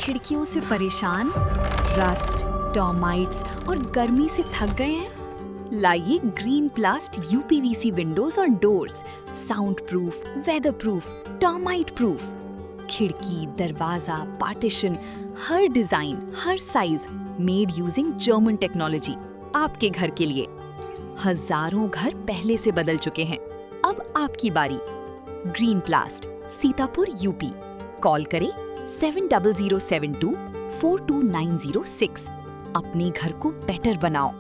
खिड़कियों से परेशान, रस्ट, टर्माइट्स और गर्मी से थक गए हैं? लाइए ग्रीन प्लास्ट यूपीवीसी विंडोज और doors, sound proof, weather proof, termite proof. खिड़की, दरवाजा, पार्टीशन, हर डिजाइन, हर size, made using German technology, आपके घर के लिए। हजारों घर पहले से बदल चुके हैं, अब आपकी बारी। Green प्लास्ट, Sitapur, UP. कॉल करें 7072422906। अपने घर को बेटर बनाओ।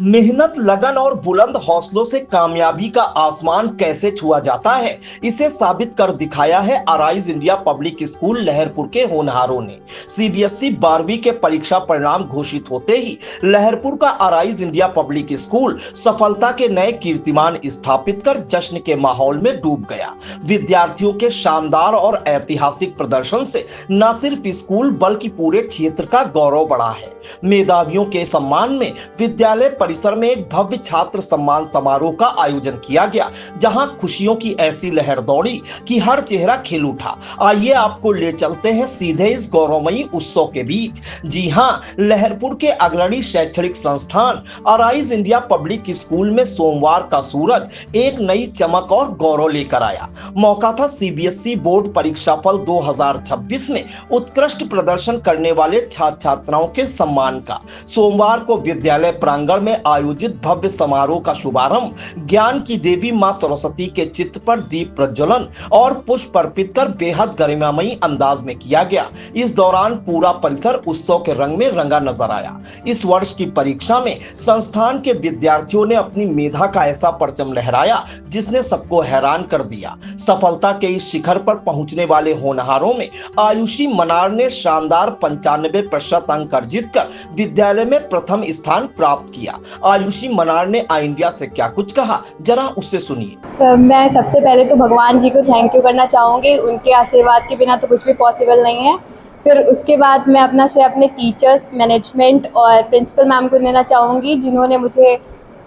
मेहनत, लगन और बुलंद हौसलों से कामयाबी का आसमान कैसे छुआ जाता है, इसे साबित कर दिखाया है arise India public school Laharpur के होनहारों ने। सीबीएसई 12वीं के परीक्षा परिणाम घोषित होते ही लहरपुर का अराइज इंडिया पब्लिक स्कूल सफलता के नए कीर्तिमान स्थापित कर जश्न के माहौल में डूब गया। विद्यार्थियों के शानदार और ऐतिहासिक प्रदर्शन से न सिर्फ स्कूल बल्कि पूरे क्षेत्र का गौरव बढ़ा है। मेधावियों के सम्मान में विद्यालय परिसर में एक भव्य छात्र सम्मान समारोह का आयोजन किया गया, जहां खुशियों की ऐसी लहर दौड़ी कि हर चेहरा खिल उठा। आइए आपको ले चलते हैं सीधे इस गौरवमयी उत्सव के बीच। जी हां, लहरपुर के अग्रणी शैक्षणिक संस्थान अराइज इंडिया पब्लिक स्कूल में सोमवार का सूरज एक नई चमक और गौरव लेकर आया। मौका था सीबीएसई बोर्ड परीक्षाफल 2026 में उत्कृष्ट प्रदर्शन करने वाले छात्र छात्राओं के सम्मान का। सोमवार को विद्यालय प्रांगण में आयोजित भव्य समारोह का शुभारंभ ज्ञान की देवी मां सरस्वती के चित्र पर दीप प्रज्वलन और पुष्प अर्पित कर बेहद गरिमामयी अंदाज में किया गया। इस दौरान पूरा परिसर उत्सव के रंग में रंगा नजर आया। इस वर्ष की परीक्षा में संस्थान के विद्यार्थियों ने अपनी मेधा का ऐसा परचम लहराया जिसने सबको हैरान कर दिया। सफलता के इस शिखर पर पहुंचने वाले होनहारों में आयुषी मनार ने शानदार 95% अंक अर्जित कर विद्यालय में प्रथम स्थान प्राप्त किया। आयुषी मनार ने आई इंडिया से क्या कुछ कहा, जरा उससे सुनिए। मैं सबसे पहले तो भगवान जी को थैंक यू करना चाहूँगी। उनके आशीर्वाद के बिना तो कुछ भी पॉसिबल नहीं है। फिर उसके बाद मैं अपना श्रेय अपने टीचर्स, मैनेजमेंट और प्रिंसिपल मैम को देना चाहूँगी, जिन्होंने मुझे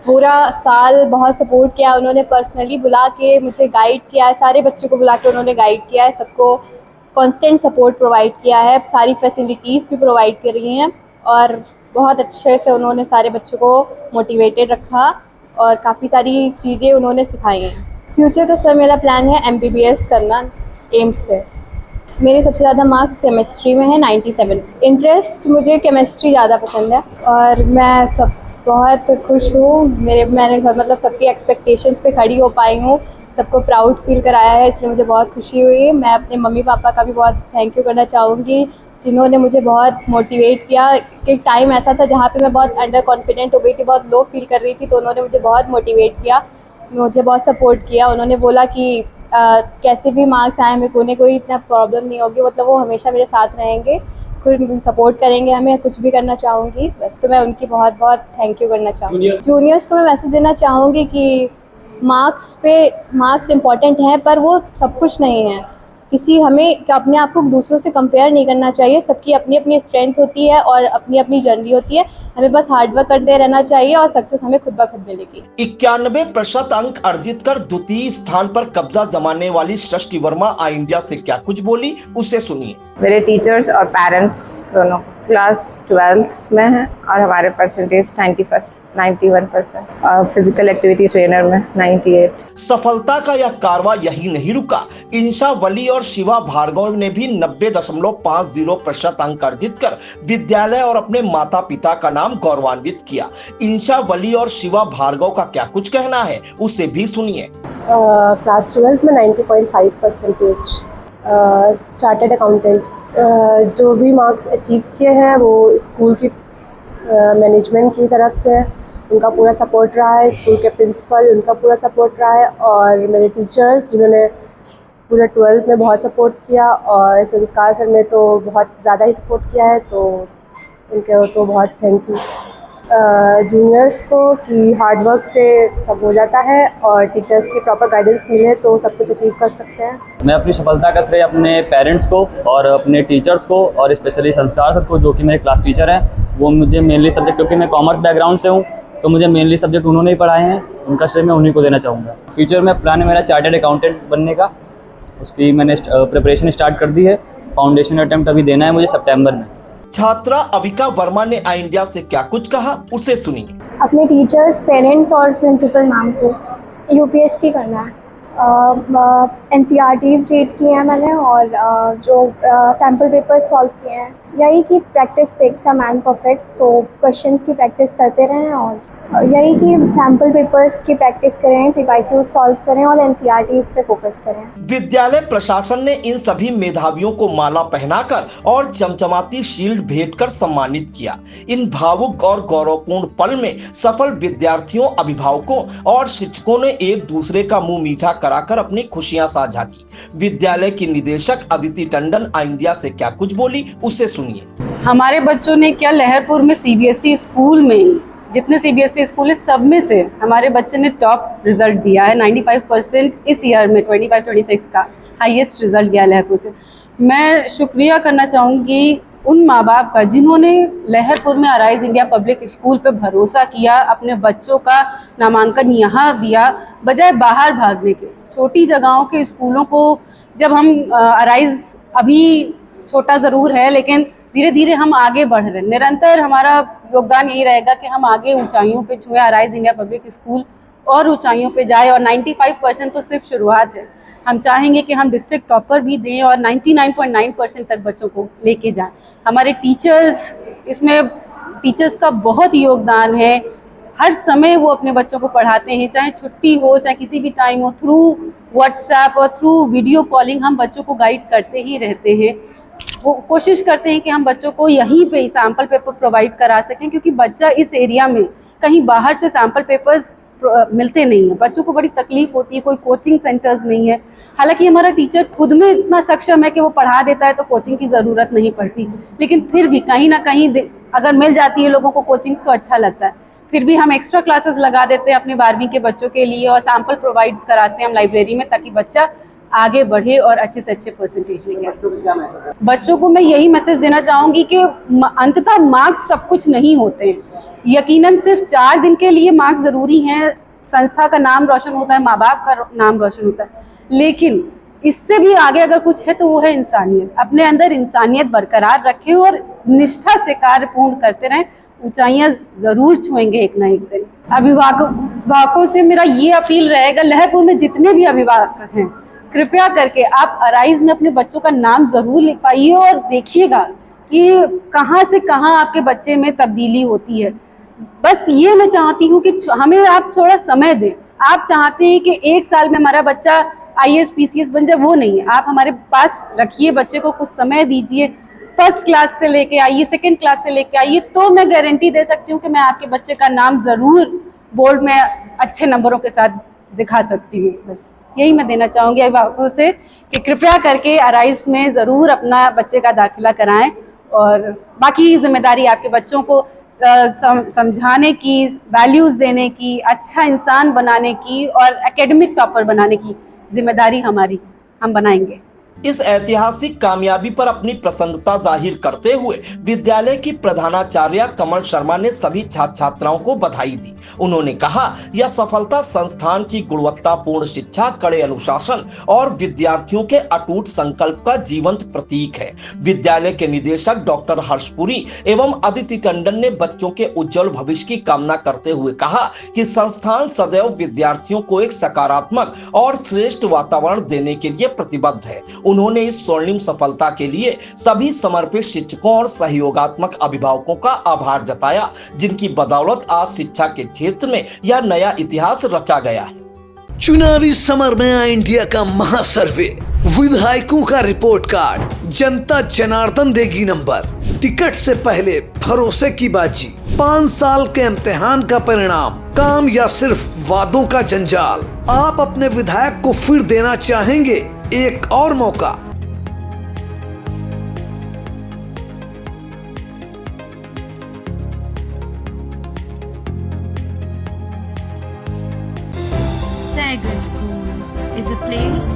पूरा साल बहुत सपोर्ट किया। उन्होंने पर्सनली बुला के मुझे गाइड किया है, सारे बच्चों को बुला के उन्होंने गाइड किया है, सबको कांस्टेंट सपोर्ट प्रोवाइड किया है, सारी फैसिलिटीज़ भी प्रोवाइड कर रही हैं और बहुत अच्छे से उन्होंने सारे बच्चों को मोटिवेटेड रखा और काफ़ी सारी चीज़ें उन्होंने सिखाई हैं। फ्यूचर का सर मेरा प्लान है MBBS करना एम्स से। मेरे सबसे ज़्यादा मार्क्स केमिस्ट्री में है 97। इंटरेस्ट मुझे केमिस्ट्री ज़्यादा पसंद है और मैं सब बहुत खुश हूँ। मैंने मतलब सबकी एक्सपेक्टेशंस पे खड़ी हो पाई हूँ, सबको प्राउड फील कराया है, इसलिए मुझे बहुत खुशी हुई। मैं अपने मम्मी पापा का भी बहुत थैंक यू करना चाहूँगी, जिन्होंने मुझे बहुत मोटिवेट किया। एक टाइम ऐसा था जहाँ पे मैं बहुत अंडर कॉन्फिडेंट हो गई थी, बहुत लो फील कर रही थी, तो उन्होंने मुझे बहुत मोटिवेट किया, मुझे बहुत सपोर्ट किया। उन्होंने बोला कि कैसे भी मार्क्स आए हमें कोई इतना प्रॉब्लम नहीं होगी, मतलब वो हमेशा मेरे साथ रहेंगे, खुद सपोर्ट करेंगे हमें, कुछ भी करना चाहूँगी बस। तो मैं उनकी बहुत बहुत थैंक यू करना चाहूँगी। जूनियर्स को मैं मैसेज देना चाहूँगी कि मार्क्स इम्पॉर्टेंट हैं, पर वो सब कुछ नहीं है। हमें अपने आप को दूसरों से कंपेयर नहीं करना चाहिए। सबकी अपनी अपनी स्ट्रेंथ होती है और अपनी अपनी जर्नी होती है। हमें बस हार्डवर्क करते रहना चाहिए और सक्सेस हमें खुद ब खुद मिलेगी। 91% अंक अर्जित कर द्वितीय स्थान पर कब्जा जमाने वाली सृष्टि वर्मा आई इंडिया से क्या कुछ बोली, उससे सुनिए। मेरे टीचर्स और पेरेंट्स दोनों क्लास 12th में हैं और हमारे परसेंटेज 91% और फिजिकल एक्टिविटी ट्रेनर में 98। सफलता का यह कारवां यही नहीं रुका। इंशा वली और शिवा भार्गव ने भी 90.50% अंक अर्जित कर विद्यालय और अपने माता पिता का नाम गौरवान्वित किया। इंशा वली और शिवा भार्गव का क्या कुछ कहना है, उसे भी सुनिए। क्लास 12th में 90.5%, चार्टर्ड अकाउंटेंट। जो भी मार्क्स अचीव किए हैं वो स्कूल की मैनेजमेंट की तरफ से उनका पूरा सपोर्ट रहा है, स्कूल के प्रिंसिपल उनका पूरा सपोर्ट रहा है और मेरे टीचर्स जिन्होंने पूरा 12th में बहुत सपोर्ट किया और संस्कार सर ने तो बहुत ज़्यादा ही सपोर्ट किया है, तो उनके तो बहुत थैंक यू। जूनियर्स को कि हार्डवर्क से सब हो जाता है और टीचर्स की प्रॉपर गाइडेंस मिले तो सब कुछ अचीव कर सकते हैं। मैं अपनी सफलता का श्रेय अपने पेरेंट्स को और अपने टीचर्स को और स्पेशली संस्कार सर को, जो कि मेरे क्लास टीचर हैं। वो मुझे मेनली सब्जेक्ट, क्योंकि मैं कॉमर्स बैकग्राउंड से हूँ, तो मुझे मेनली सब्जेक्ट उन्होंने ही पढ़ाए हैं, उनका श्रेय मैं उन्हीं को देना चाहूँगा। फ्यूचर में प्लान है मेरा चार्टर्ड अकाउंटेंट बनने का, उसकी मैंने प्रिपरेशन स्टार्ट कर दी है फाउंडेशन अटेम्प्ट अभी देना है मुझे सितंबर में। छात्रा अविका वर्मा ने आई इंडिया से क्या कुछ कहा, उसे सुनिए। अपने टीचर्स, पेरेंट्स और प्रिंसिपल मैम को यूपीएससी करना है। NCERTs रीड किए हैं मैंने और जो सैम्पल पेपर सॉल्व किए हैं। यही कि practice makes a man perfect, तो क्वेश्चंस की प्रैक्टिस करते रहें और यही कि सैम्पल पेपर्स की प्रैक्टिस करें, PYQ सॉल्व करें और NCERTs पे फोकस करें। विद्यालय प्रशासन ने इन सभी मेधावियों को माला पहनाकर और चमचमाती शील्ड भेंट कर सम्मानित किया। इन भावुक और गौरवपूर्ण पल में सफल विद्यार्थियों, अभिभावकों और शिक्षकों ने एक दूसरे का मुंह मीठा कराकर अपनी खुशियां साझा की। विद्यालय की निदेशक अदिति टंडन आई इंडिया से क्या कुछ बोली, उसे सुनिए। हमारे बच्चों ने क्या, लहरपुर में CBSE स्कूल में, जितने CBSE स्कूल है सब में से हमारे बच्चे ने टॉप रिजल्ट दिया है। 95% इस ईयर में 25-26 का हाईएस्ट रिजल्ट गया लहरपुर से। मैं शुक्रिया करना चाहूँगी उन माँ बाप का जिन्होंने लहरपुर में अराइज इंडिया पब्लिक स्कूल पे भरोसा किया, अपने बच्चों का नामांकन यहाँ दिया बजाय बाहर भागने के। छोटी जगहों के स्कूलों को जब हम अराइज अभी छोटा ज़रूर है लेकिन धीरे धीरे हम आगे बढ़ रहे हैं। निरंतर हमारा योगदान यही रहेगा कि हम आगे ऊंचाइयों पे छुएं, अराइज इंडिया पब्लिक स्कूल और ऊंचाइयों पे जाए। और 95% तो सिर्फ शुरुआत है। हम चाहेंगे कि हम डिस्ट्रिक्ट टॉपर भी दें और 99.9% तक बच्चों को लेके जाएं। हमारे टीचर्स, इसमें टीचर्स का बहुत योगदान है। हर समय वो अपने बच्चों को पढ़ाते हैं, चाहे छुट्टी हो चाहे किसी भी टाइम हो। थ्रू व्हाट्सएप और थ्रू वीडियो कॉलिंग हम बच्चों को गाइड करते ही रहते हैं। वो कोशिश करते हैं कि हम बच्चों को यहीं पे सैम्पल पेपर प्रोवाइड करा सकें, क्योंकि बच्चा इस एरिया में कहीं बाहर से सैम्पल पेपर्स मिलते नहीं हैं। बच्चों को बड़ी तकलीफ होती है, कोई कोचिंग सेंटर्स नहीं है। हालांकि हमारा टीचर खुद में इतना सक्षम है कि वो पढ़ा देता है तो कोचिंग की ज़रूरत नहीं पड़ती, लेकिन फिर भी कहीं ना कहीं अगर मिल जाती है लोगों को कोचिंग तो अच्छा लगता है। फिर भी हम एक्स्ट्रा क्लासेस लगा देते हैं अपने 12वीं के बच्चों के लिए और सैम्पल प्रोवाइड्स कराते हैं हम लाइब्रेरी में, ताकि बच्चा आगे बढ़े और अच्छे से अच्छे परसेंटेज लेके। बच्चों को मैं यही मैसेज देना चाहूँगी कि अंततः मार्क्स सब कुछ नहीं होते हैं। यकीनन सिर्फ 4 दिन के लिए मार्क्स ज़रूरी हैं, संस्था का नाम रोशन होता है, माँ बाप का नाम रोशन होता है, लेकिन इससे भी आगे अगर कुछ है तो वो है इंसानियत। अपने अंदर इंसानियत बरकरार रखें और निष्ठा से कार्य पूर्ण करते रहें। ऊंचाइयां ज़रूर छुएंगे एक ना एक दिन। अभिभावकों से मेरा ये अपील रहेगा, लहरपुर में जितने भी अभिभावक हैं, कृपया करके आप अराइज में अपने बच्चों का नाम ज़रूर लिखवाइए और देखिएगा कि कहाँ से कहाँ आपके बच्चे में तब्दीली होती है। बस ये मैं चाहती हूँ कि हमें आप थोड़ा समय दें। आप चाहते हैं कि 1 साल में हमारा बच्चा IAS PCS बन जाए, वो नहीं है। आप हमारे पास रखिए बच्चे को, कुछ समय दीजिए। फर्स्ट क्लास से लेके आइए, सेकंड क्लास से लेके आइए, तो मैं गारंटी दे सकती हूँ कि मैं आपके बच्चे का नाम ज़रूर बोर्ड में अच्छे नंबरों के साथ दिखा सकती हूँ। बस यही मैं देना चाहूँगी अभिभावकों से कि कृपया करके अराइज में ज़रूर अपना बच्चे का दाखिला कराएं और बाकी जिम्मेदारी आपके बच्चों को समझाने की, वैल्यूज़ देने की, अच्छा इंसान बनाने की और एकेडमिक टॉपर बनाने की जिम्मेदारी हमारी, हम बनाएंगे। इस ऐतिहासिक कामयाबी पर अपनी प्रसन्नता जाहिर करते हुए विद्यालय की प्रधानाचार्य कमल शर्मा ने सभी छात्र छात्राओं को बधाई दी। उन्होंने कहा, यह सफलता संस्थान की गुणवत्तापूर्ण शिक्षा, कड़े अनुशासन और विद्यार्थियों के अटूट संकल्प का जीवंत प्रतीक है। विद्यालय के निदेशक डॉक्टर हर्षपुरी एवं अदिति टंडन ने बच्चों के उज्जवल भविष्य की कामना करते हुए कहा कि संस्थान सदैव विद्यार्थियों को एक सकारात्मक और श्रेष्ठ वातावरण देने के लिए प्रतिबद्ध है। उन्होंने इस स्वर्णिम सफलता के लिए सभी समर्पित शिक्षकों और सहयोगात्मक अभिभावकों का आभार जताया, जिनकी बदौलत आज शिक्षा के क्षेत्र में यह नया इतिहास रचा गया है। चुनावी समर में आई इंडिया का महासर्वे, विधायकों का रिपोर्ट कार्ड, जनता जनार्दन देगी नंबर, टिकट से पहले भरोसे की बाजी, 5 साल के इम्तिहान का परिणाम, काम या सिर्फ वादों का जंजाल। आप अपने विधायक को फिर देना चाहेंगे एक और मौका। Sagar School is a place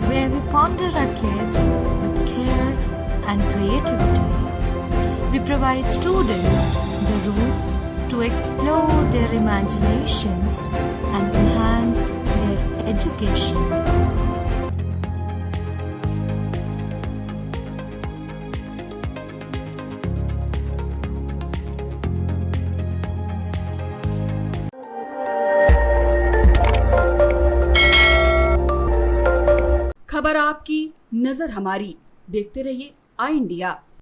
where we ponder our kids with care and creativity. We provide students the room to explore their imaginations and enhance their education. नजर हमारी। देखते रहिए आई इंडिया।